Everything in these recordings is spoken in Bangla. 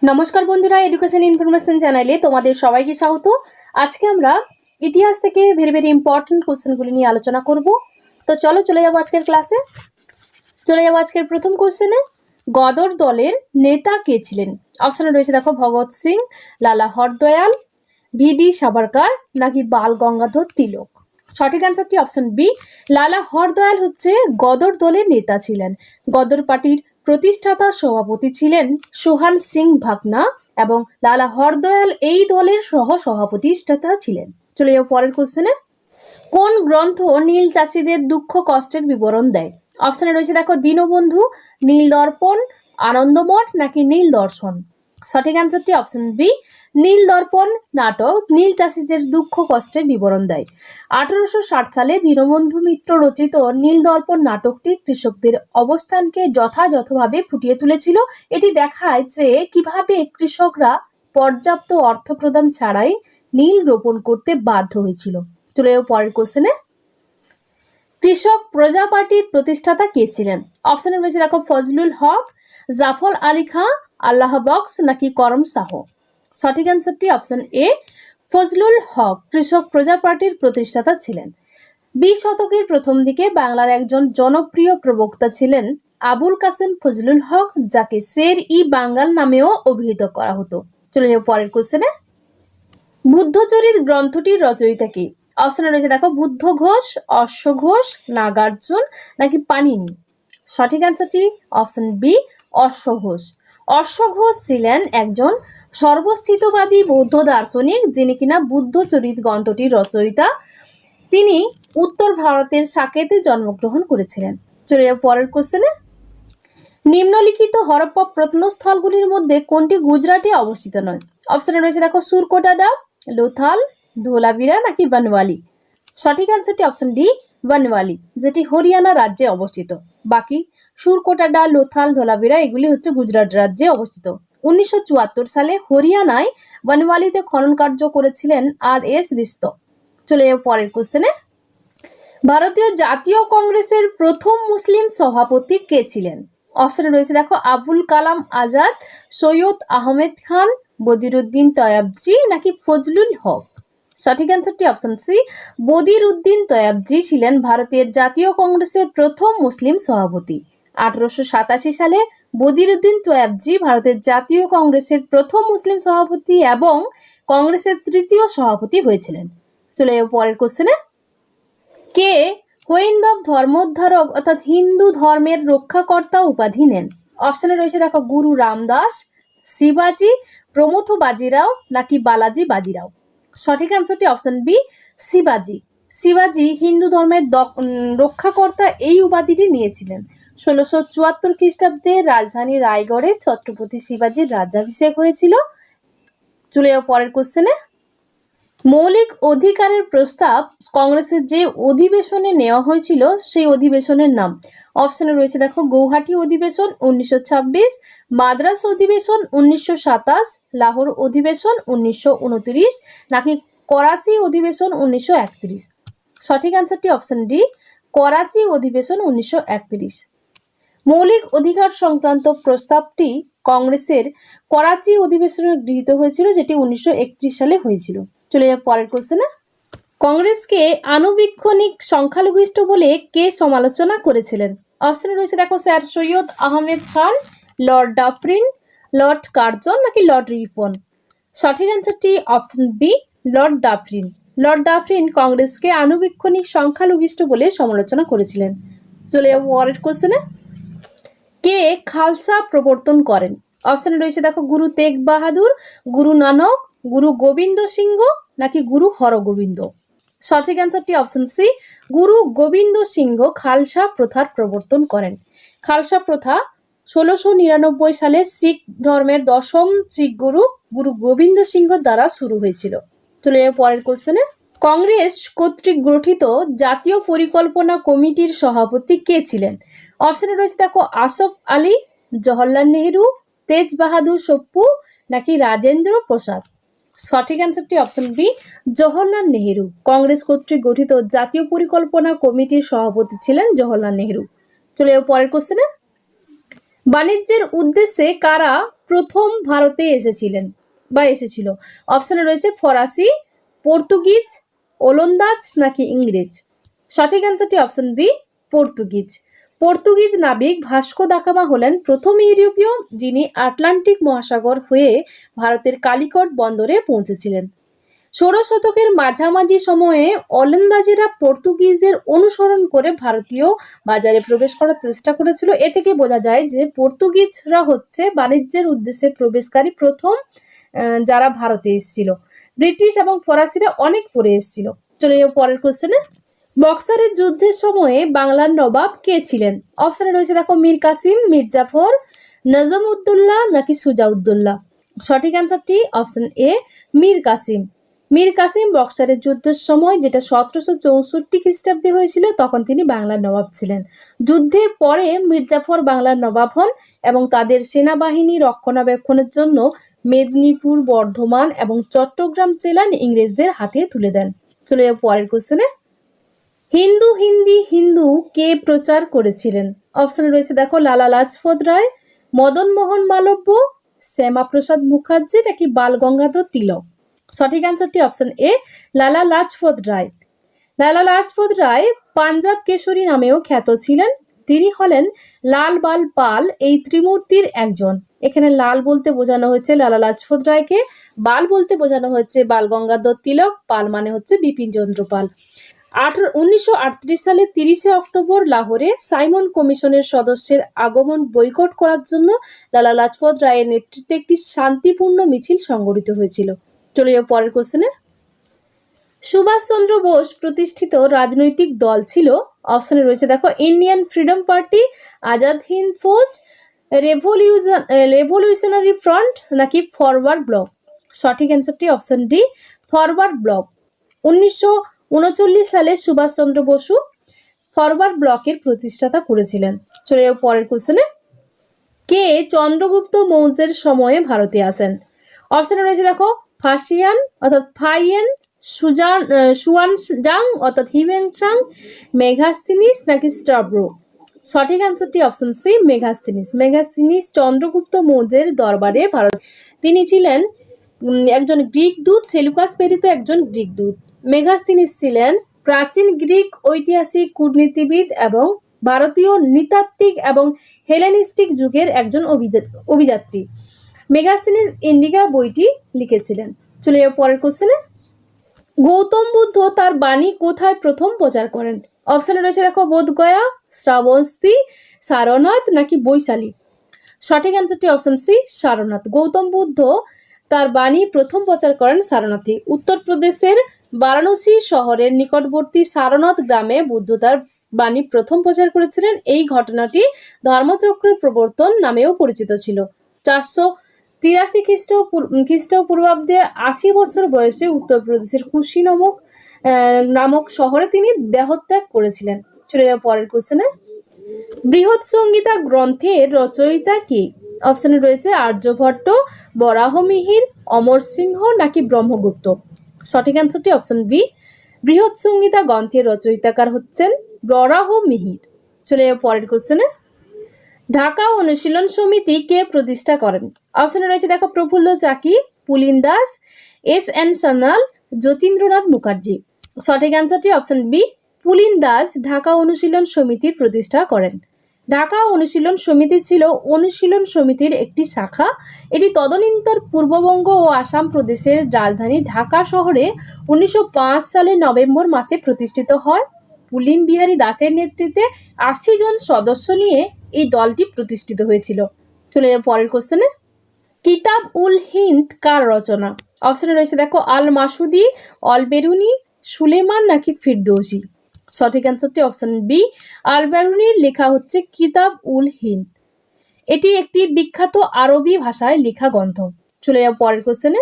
নমস্কার বন্ধুরা, এডুকেশন ইনফরমেশন চ্যানেলে তোমাদের সবাইকে স্বাগত। আজকে আমরা ইতিহাস থেকে ভেরি ইম্পর্টেন্ট কোশ্চেনগুলি নিয়ে আলোচনা করব। তো চলে যাবো আজকের ক্লাসে। চলে যাবো আজকের প্রথম কোশ্চেনে। গদর দলের নেতা কে ছিলেন? অপশানে রয়েছে দেখো, ভগৎ সিং, লালা হরদয়াল, ভিডি সাভারকার নাকি বাল গঙ্গাধর তিলক। সঠিক অ্যান্সারটি অপশন বি, লালা হরদয়াল হচ্ছে গদর দলের নেতা ছিলেন। গদর পার্টির প্রতিষ্ঠাতা সভাপতি ছিলেন সোহান সিং ভাকনা এবং লালা হরদয়াল এই দলের সহ সভাপতিষ্ঠাতা ছিলেন। চলে যাও পরের কোশ্চেনে। কোন গ্রন্থ নীল চাষীদের দুঃখ কষ্টের বিবরণ দেয়? অপশানে রয়েছে দেখো, দীনবন্ধু, নীল দর্পণ, আনন্দমঠ নাকি নীল দর্শন। সঠিক অ্যান্সারটি অপশন বি, নীল দর্পণ নাটক নীল চাষীদের দুঃখ কষ্টের বিবরণ দেয়। 1860 সালে দীনবন্ধু মিত্র রচিত নীল দর্পণ নাটকটি কৃষকদের অবস্থানকে যথাযথভাবে ফুটিয়ে তুলেছিল। এটি দেখায় যে কিভাবে কৃষকরা পর্যাপ্ত অর্থ প্রদান ছাড়াই নীল রোপণ করতে বাধ্য হয়েছিল। চলে যাও পরের কোশ্চেনে। কৃষক প্রজা পার্টির প্রতিষ্ঠাতা কে ছিলেন? অপশনে রয়েছে দেখো, ফজলুল হক, জাফর আলী খাঁ, আল্লাহ বক্স নাকি করম শাহ। সঠিক অ্যান্সারটি অপশন এ, ফজলুল হক কৃষক প্রজা পার্টির প্রতিষ্ঠাতা ছিলেন। 20 শতকের প্রথম দিকে বাংলার একজন জনপ্রিয় প্রবক্তা ছিলেন আবুল কাসেম ফজলুল হক, যাকে শের-ই বাঙ্গাল নামেও অভিহিত করা হতো। চলে যাও পরের কোশ্চেনে। বুদ্ধচরিত গ্রন্থটির রচয়িতা কে? অপশনে রয়েছে দেখো, বুদ্ধ ঘোষ, অশ্ব ঘোষ, নাগার্জুন নাকি পানিনি। সঠিক অ্যান্সারটি অপশন বি, অশ্ব ঘোষ। অশ্ব ঘোষ ছিলেন একজন সর্বস্থিতবাদী বৌদ্ধ দার্শনিক, যিনি কিনা বুদ্ধচরিত গ্রন্থটির রচয়িতা। তিনি উত্তর ভারতের সাকেতে জন্মগ্রহণ করেছিলেন। চলে যাও পরের কোশ্চেনে। নিম্নলিখিত হরপ্পা প্রত্নস্থলগুলির মধ্যে কোনটি গুজরাটে অবস্থিত নয়? অপশনে রয়েছে দেখো, সুরকোটাডা, লোথাল, ধোলাবিরা নাকি বনওয়ালি। সঠিক অ্যান্সারটি অপশন ডি, বনওয়ালি, যেটি হরিয়ানা রাজ্যে অবস্থিত। বাকি সুরকোটাডা, লোথাল, ধোলাবিরা এগুলি হচ্ছে গুজরাট রাজ্যে অবস্থিত। 1974 সালে হরিয়ানায় বনওয়ালিতে খনন কার্য করেছিলেন আর.এস. বিস্ত। চলে যাও পরের কোশ্চেনে। ভারতীয় জাতীয় কংগ্রেসের প্রথম মুসলিম সভাপতি কে ছিলেন? অপশনে রয়েছে দেখো, আবুল কালাম আজাদ, সৈয়দ আহমেদ খান, বদিরুদ্দিন তয়াবজি নাকি ফজলুল হক। সঠিক অ্যান্সারটি অপশন সি, বদিরুদ্দিন তয়াবজি ছিলেন ভারতের জাতীয় কংগ্রেসের প্রথম মুসলিম সভাপতি। 1887 সালে বদিরুদ্দিন তয়াবজি ভারতের জাতীয় কংগ্রেসের প্রথম মুসলিম সভাপতি এবং কংগ্রেসের তৃতীয় সভাপতি হয়েছিলেন। চলে যাও পরের কোশ্চেনে। কে হৈন্দব ধর্মোদ্ধারক অর্থাৎ হিন্দু ধর্মের রক্ষাকর্তা উপাধি নেন? অপশনে রয়েছে দেখো, গুরু রামদাস, শিবাজি, প্রমথ বাজিরাও নাকি বালাজি বাজিরাও। সঠিক অ্যান্সারটি অপশন বি, শিবাজি। শিবাজি হিন্দু ধর্মের রক্ষাকর্তা এই উপাধিটি নিয়েছিলেন। 1674 খ্রিস্টাব্দে রাজধানী রায়গড়ে ছত্রপতি শিবাজির রাজ্যাভিষেক হয়েছিল। চলে যাও পরের কোশ্চেনে। মৌলিক অধিকারের প্রস্তাব কংগ্রেসের যে অধিবেশনে নেওয়া হয়েছিল সেই অধিবেশনের নাম? অপশনে রয়েছে দেখো, গৌহাটি অধিবেশন 1926, মাদ্রাস অধিবেশন 1927, লাহোর অধিবেশন 1929 নাকি করাচি অধিবেশন 1931। সঠিক অ্যান্সারটি অপশন ডি, করাচি অধিবেশন 1931। মৌলিক অধিকার সংক্রান্ত প্রস্তাবটি কংগ্রেসের করাচি অধিবেশনে গৃহীত হয়েছিল, যেটি 1931 সালে হয়েছিল। চলে যাও পরের কোশ্চেনে। কংগ্রেসকে আনুবীক্ষণিক সংখ্যালঘিষ্ঠ বলে কে সমালোচনা করেছিলেন? অপশনে রয়েছে দেখো, sir Syed Ahmed Khan, lord Dufferin, lord Curzon নাকি লর্ড রিপন। সঠিক অ্যান্সারটি option B, lord Dufferin. Lord Dufferin কংগ্রেসকে আনুবীক্ষণিক সংখ্যালঘিষ্ঠ বলে সমালোচনা করেছিলেন। চলে যাও পরের কোশ্চেনে। কে খালসা প্রবর্তন করেন? অপশনে রয়েছে দেখো, গুরু তেগ বাহাদুর, গুরু নানক, গুরু গোবিন্দ সিংহ নাকি গুরু হরগোবিন্দ। সঠিক অ্যান্সারটি অপশন সি, গুরু গোবিন্দ সিংহ খালসা প্রথার প্রবর্তন করেন। খালসা প্রথা 1699 সালে শিখ ধর্মের দশম শিখ গুরু গুরু গোবিন্দ সিংহ দ্বারা শুরু হয়েছিল। চলে যাও পরের কোশ্চেনে। কংগ্রেস কর্তৃক গঠিত জাতীয় পরিকল্পনা কমিটির সভাপতি কে ছিলেন? অপশনে রয়েছে দেখো, আসফ আলী, জওহরলাল নেহেরু, তেজ বাহাদুর সপ্পু নাকি রাজেন্দ্র প্রসাদ। সঠিক অ্যান্সারটি অপশন বি, জওহরলাল নেহেরু। কংগ্রেস কর্তৃক গঠিত জাতীয় পরিকল্পনা কমিটির সভাপতি ছিলেন জওহরলাল নেহেরু। চলে যাও পরের কোশ্চেনে। বাণিজ্যের উদ্দেশ্যে কারা প্রথম ভারতে এসেছিল? অপশনে রয়েছে ফরাসি, পর্তুগিজ, ওলন্দাজ নাকি ইংরেজ। সঠিক অ্যান্সারটি অপশন বি, পর্তুগিজ নাবিক ভাস্কো দা গামা হলেন প্রথম ইউরোপীয় যিনি আটলান্টিক মহাসাগর হয়ে ভারতের কালিকট বন্দরে পৌঁছেছিলেন। 16 শতকের মাঝামাঝি সময়ে ওলন্দাজেরা পর্তুগিজদের অনুসরণ করে ভারতীয় বাজারে প্রবেশ করার চেষ্টা করেছিল। এ থেকে বোঝা যায় যে পর্তুগিজরা হচ্ছে বাণিজ্যের উদ্দেশ্যে প্রবেশকারী প্রথম যারা ভারতে এসেছিল। ব্রিটিশ এবং ফরাসিরা অনেক পরে এসেছিল। চলে যাও পরের কোশ্চেনে। বক্সারের যুদ্ধের সময়ে বাংলার নবাব কে ছিলেন? অপশনে রয়েছে দেখো মীর কাসিম, মীর জাফর, নজম উদ্দৌলা নাকি সুজাউদ্দৌলা। সঠিক অ্যান্সারটি অপশন এ, মীর কাসিম। মীর কাসিম বক্সারের যুদ্ধের সময়, যেটা 1764 খ্রিস্টাব্দে হয়েছিল, তখন তিনি বাংলার নবাব ছিলেন। যুদ্ধের পরে মীর জাফর বাংলার নবাব হন এবং তাদের সেনাবাহিনী রক্ষণাবেক্ষণের জন্য মেদিনীপুর, বর্ধমান এবং চট্টগ্রাম জেলা ইংরেজদের হাতে তুলে দেন। চলে যাও পরের কোশ্চেনে। হিন্দু কে প্রচার করেছিলেন? অপশনে রয়েছে দেখো লালা লাজপত রায়, মদন মোহন মালব্য, শ্যামাপ্রসাদ মুখার্জি নাকি বাল গঙ্গাধর তিলক। সঠিক অ্যান্সারটি অপশন এ, লালা লাজপত রায়। লালা লাজপত রায় পাঞ্জাব কেশরী নামেও খ্যাত ছিলেন। তিনি হলেন লাল বাল পাল এই ত্রিমূর্তির একজন। এখানে লাল বলতে বোঝানো হয়েছে লালা লাজপত রায়কে, বাল বলতে বোঝানো হচ্ছে বাল গঙ্গাধর তিলক, পাল মানে হচ্ছে বিপিন চন্দ্র পাল। 1938 সালে 30শে অক্টোবর লাহোরে সাইমন কমিশনের সদস্যের আগমন বয়কট করার জন্য লালা লাজপত রায়ের নেতৃত্বে একটি শান্তিপূর্ণ মিছিল সংগঠিত হয়েছিল। চলে যাও পরের কোশ্চেনে। সুভাষচন্দ্র বোস প্রতিষ্ঠিত রাজনৈতিক দল ছিল? অপশনে রয়েছে দেখো Indian freedom party, Azad Hind Fauj, revolutionary front নাকি ফরওয়ার্ড ব্লক। সঠিক অ্যান্সারটি অপশন ডি, ফরওয়ার্ড ব্লক। 1939 সালে সুভাষচন্দ্র বসু ফরওয়ার্ড ব্লকের প্রতিষ্ঠাতা করেছিলেন। চলে যাও পরের কোশ্চেনে। কে চন্দ্রগুপ্ত মৌর্যের সময়ে ভারতে আসেন? অপশনে রয়েছে দেখো ফাসিয়ান অর্থাৎ ফাইয়েন, সুয়ানজাং অর্থাৎ হিউয়েনসাং, মেঘাস্তিনিস নাকি স্ট্রাব্রো। সঠিক অ্যান্সারটি অপশন সি, মেঘাস্তিনিস চন্দ্রগুপ্ত মৌর্যের দরবারে ভারত। তিনি ছিলেন একজন গ্রিক দূত, সেলুকাস প্রেরিত একজন গ্রিক দূত। মেঘাস্তিনিস ছিলেন প্রাচীন গ্রিক ঐতিহাসিক কূটনীতিবিদ এবং ভারতীয় নৃতাত্ত্বিক এবং হেলেনিস্টিক যুগের একজন অভিযাত্রী। মেঘাস্তিনিস ইন্ডিকা বইটি লিখেছিলেন। চলে যাও পরের কোশ্চেনে। গৌতম বুদ্ধ তার বাণী কোথায় প্রথম প্রচার করেন? অপশনে রয়েছে দেখো বোধগয়া, শ্রাবস্তী, সারনাথ নাকি বৈশালী। সঠিক অ্যান্সারটি অপশন সি, সারনাথ। গৌতম বুদ্ধ তার বাণী প্রথম প্রচার করেন সারনাথে। উত্তরপ্রদেশের বারাণসী শহরের নিকটবর্তী সারনাথ গ্রামে বুদ্ধ তার বাণী প্রথম প্রচার করেছিলেন। এই ঘটনাটি ধর্মচক্রের প্রবর্তন নামেও পরিচিত ছিল। 483 খ্রিস্টপূর্বাব্দে 80 বছর বয়সে উত্তরপ্রদেশের কুশি নামক শহরে তিনি দেহত্যাগ করেছিলেন। চলে যাও পরের কোশ্চেনে। বৃহৎ সংহিতা গ্রন্থের রচয়িতা কে? অপশনে রয়েছে আর্যভট্ট, বরাহমিহির, অমর সিংহ নাকি ব্রহ্মগুপ্ত। সঠিক অ্যান্সারটি অপশন বি, বৃহৎ সংহিতা গ্রন্থের রচয়িতাকার হচ্ছেন বরাহমিহির। চলে যাও পরের কোশ্চেনে। ঢাকা অনুশীলন সমিতি কে প্রতিষ্ঠা করেন? অপশনে রয়েছে দেখো প্রফুল্ল চাকি, পুলিন দাস, এস.এন. সান্যাল, যতীন্দ্রনাথ মুখার্জি। সঠিক অ্যান্সারটি অপশন বি, পুলিন দাস ঢাকা অনুশীলন সমিতির প্রতিষ্ঠা করেন। ঢাকা অনুশীলন সমিতি ছিল অনুশীলন সমিতির একটি শাখা। এটি তদনীন্তর পূর্ববঙ্গ ও আসাম প্রদেশের রাজধানী ঢাকা শহরে 1905 সালের নভেম্বর মাসে প্রতিষ্ঠিত হয়। পুলিন বিহারী দাসের নেতৃত্বে 80 জন সদস্য নিয়ে এই দলটি প্রতিষ্ঠিত হয়েছিল। চলে যাও পরের কোশ্চেনে। কিতাব উল হিন্দ কার রচনা? অপশনে রয়েছে দেখো আল মাসুদি, অল বেরুনি, সুলেমান নাকি ফিরদৌসি। সঠিক অ্যান্সারটি অপশন বি, আল বেরুনির লেখা হচ্ছে কিতাব উল হিন্দ। এটি একটি বিখ্যাত আরবি ভাষায় লেখা গ্রন্থ। চলে যাও পরের কোশ্চেনে।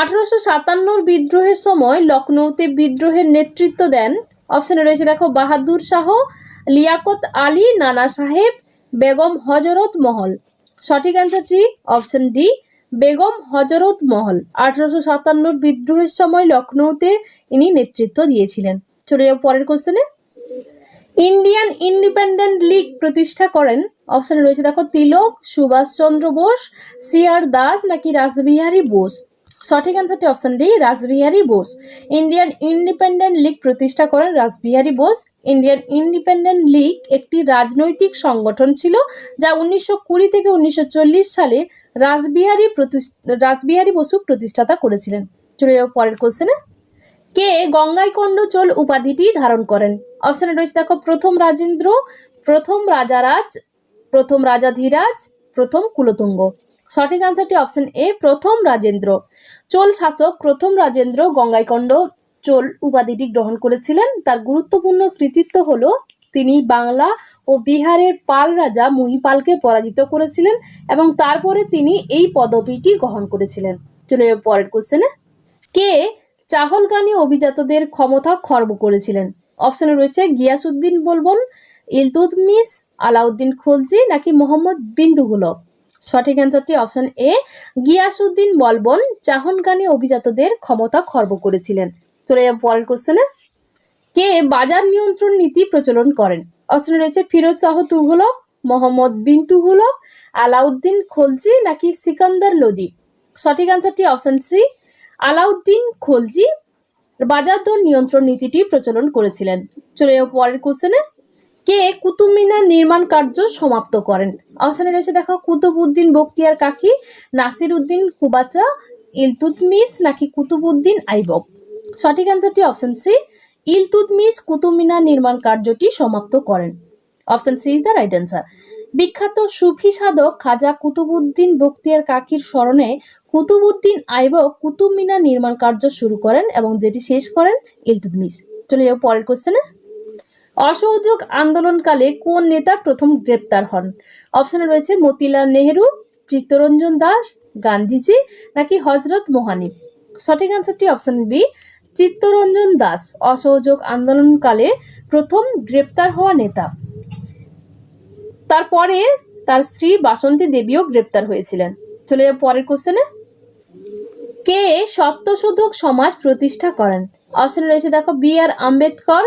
1857 বিদ্রোহের সময় লখনৌতে বিদ্রোহের নেতৃত্ব দেন? অপশনে রয়েছে দেখো বাহাদুর শাহ, লিয়াকত আলী, নানা সাহেব, বেগম হজরত মহল। সঠিক অ্যান্সারটি অপশন ডি, বেগম হজরত মহল। 1857 বিদ্রোহের সময় লখনৌতে ইনি নেতৃত্ব দিয়েছিলেন। চলে যাও পরের কোশ্চেনে। ইন্ডিয়ান ইন্ডিপেন্ডেন্ট লীগ প্রতিষ্ঠা করেন? অপশানে রয়েছে দেখো তিলক, সুভাষচন্দ্র বোস, সি.আর. দাস নাকি রাসবিহারী বোস। সঠিক অ্যান্সারটি option D, Rashbehari Bose. Indian independent league প্রতিষ্ঠা করেন Rashbehari Bose. Indian independent league একটি রাজনৈতিক সংগঠন ছিল যা 1920 থেকে 1940 সালে রাসবিহারী বসু প্রতিষ্ঠাতা করেছিলেন। চলে যাও পরের কোশ্চেনে। কে গঙ্গাইকোন্ড চোল উপাধিটি ধারণ করেন? অপশনে রয়েছে দেখো প্রথম রাজেন্দ্র, প্রথম রাজারাজ, প্রথম রাজাধিরাজ, প্রথম কুলোতুঙ্গ। সঠিক আনসারটি অপশন এ, প্রথম রাজেন্দ্র। চোল শাসক প্রথম রাজেন্দ্র গঙ্গাইকোন্ড চোল উপাধিটি গ্রহণ করেছিলেন। তার গুরুত্বপূর্ণ কৃতিত্ব হলো তিনি বাংলা ও বিহারের পাল রাজা মহিপালকে পরাজিত করেছিলেন এবং তারপরে তিনি এই পদবিটি গ্রহণ করেছিলেন। চলে যাবে পরের কোশ্চেনে। কে চাহলকানি অভিজাতদের ক্ষমতা খর্ব করেছিলেন? অপশনে রয়েছে গিয়াসউদ্দিন বলবন, ইলতুৎমিশ, আলাউদ্দিন খলজি নাকি মোহাম্মদ বিন তুগলক। সঠিক অ্যান্সারটি অপশন এ, গিয়াসউদ্দিন বলবন চাহলকানি অভিজাতদের ক্ষমতা খর্ব করেছিলেন। চলে যাবে পরের কোশ্চেনে। কে বাজার নিয়ন্ত্রণ নীতি প্রচলন করেন? অপশনে রয়েছে ফিরোজ শাহ তুঘলক, মোহাম্মদ বিন তুঘলক, আলাউদ্দিন খলজি নাকি সিকান্দার লোদি। সঠিক অ্যান্সারটি অপশন সি, আলাউদ্দিন খলজি বাজার দর নিয়ন্ত্রণ নীতিটি প্রচলন করেছিলেন। চলে যাও পরের কোশ্চেনে। কে কুতুব মিনার নির্মাণ কার্য সমাপ্ত করেন? অপশনে রয়েছে দেখো কুতুবউদ্দিন বখতিয়ার কাকি, নাসির উদ্দিন কুবাচা, ইলতুৎমিশ নাকি কুতুবউদ্দিন আইবক। সঠিক অ্যান্সারটি অপশন সি, ইলতুৎমিশ কুতুব মিনার নির্মাণ কার্যটি সমাপ্ত করেন। Option C is the right answer. বিখ্যাত সুফি সাধক খাজা কুতুবউদ্দিন বখতিয়ার কাকির স্মরণে কুতুবউদ্দিন আইবক কুতুব মিনার নির্মাণ কার্য শুরু করেন এবং যেটি শেষ করেন ইলতুৎমিশ। চলে যাও পরের কোশ্চেনে। অসহযোগ আন্দোলনকালে কোন নেতা প্রথম গ্রেপ্তার হন? অপশনে রয়েছে মতিলাল নেহেরু, চিত্তরঞ্জন দাস, গান্ধীজি নাকি হজরত মোহানি। সঠিক অ্যান্সারটি অপশন বি, চিত্তরঞ্জন দাস অসহযোগ আন্দোলনকালে প্রথম গ্রেপ্তার হওয়া নেতা। তারপরে তার স্ত্রী বাসন্তী দেবীও গ্রেপ্তার হয়েছিলেন। চলে যাও পরের কোশ্চেনে। কে সত্যশোধক সমাজ প্রতিষ্ঠা করেন? অপশনে রয়েছে দেখো বি.আর. আম্বেদকর,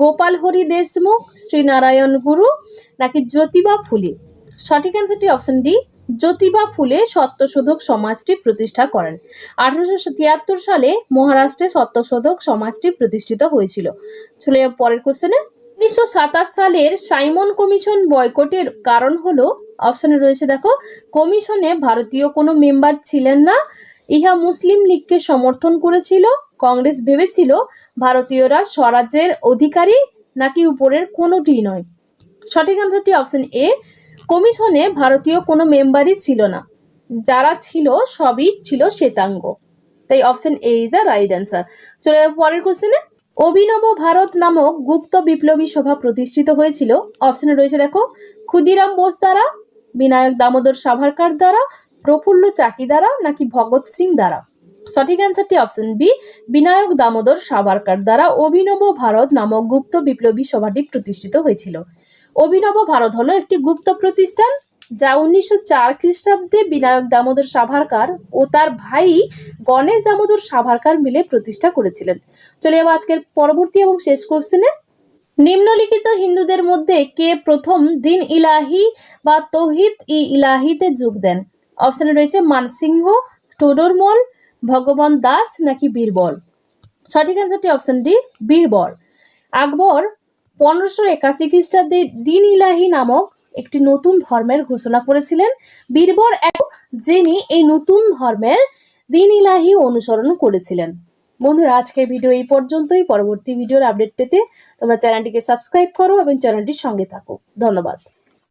গোপাল হরি দেশমুখ, শ্রীনারায়ণ গুরু নাকি জ্যোতিবা ফুলে। সঠিক অ্যান্সারটি অপশন ডি, জ্যোতিবা ফুলে সত্যশোধক সমাজটি প্রতিষ্ঠা করেন। 1873 সালে মহারাষ্ট্রে সত্যশোধক সমাজটি প্রতিষ্ঠিত হয়েছিল। চলে যাও পরের কোশ্চেনে। 1927 সালের সাইমন কমিশন বয়কটের কারণ হলো? অপশনে রয়েছে দেখো কমিশনে ভারতীয় কোনো মেম্বার ছিলেন না, ইহা মুসলিম লীগকে সমর্থন করেছিল, কংগ্রেস ভেবেছিল ভারতীয়রা স্বরাজ্যের অধিকারী নাকি উপরের কোনোটি নয়। সঠিক অ্যান্সারটি অপশন এ, কমিশনে ভারতীয় কোনো মেম্বারই ছিল না, যারা ছিল সবই ছিল শ্বেতাঙ্গ। তাই option A is the right answer. চলে যাবো পরের কোশ্চেনে। অভিনব ভারত নামক গুপ্ত বিপ্লবী সভা প্রতিষ্ঠিত হয়েছিল? অপশনে রয়েছে দেখো ক্ষুদিরাম বোস দ্বারা, বিনায়ক দামোদর সাভারকার দ্বারা, প্রফুল্ল চাকি দ্বারা নাকি ভগৎ সিং দ্বারা। সঠিক অ্যান্সারটি অপশন বি, বিনায়ক দামোদর সাভারকার দ্বারা অভিনব ভারত নামক গুপ্ত বিপ্লবী সভাটি প্রতিষ্ঠিত হয়েছিল। অভিনব ভারত হলো একটি গুপ্ত প্রতিষ্ঠান যা 1904 খ্রিস্টাব্দে বিনায়ক দামোদর সাভারকার ও তার ভাই গণেশ দামোদর সাভারকার মিলে প্রতিষ্ঠা করেছিলেন। চলে যাবো আজকের পরবর্তী এবং শেষ কোশ্চেনে। নিম্নলিখিত হিন্দুদের মধ্যে কে প্রথম দিন ইলাহি বা তৌহিদ ই ইলাহিতে যোগ দেন? অপশনে রয়েছে মানসিংহ, টোডরমল, ভগবান দাস নাকি বীরবল। সঠিক অ্যান্সারটি অপশন ডি, বীরবল। আকবর 1581 খ্রিস্টাব্দে দিন ইলাহি নামক একটি নতুন ধর্মের ঘোষণা করেছিলেন। বীরবল যিনি এই নতুন ধর্মের দিন ইলাহি অনুসরণ করেছিলেন। বন্ধুরা আজকের ভিডিও এই পর্যন্তই। পরবর্তী ভিডিওর আপডেট পেতে তোমরা চ্যানেলটিকে সাবস্ক্রাইব করো এবং চ্যানেলটির সঙ্গে থাকো। ধন্যবাদ।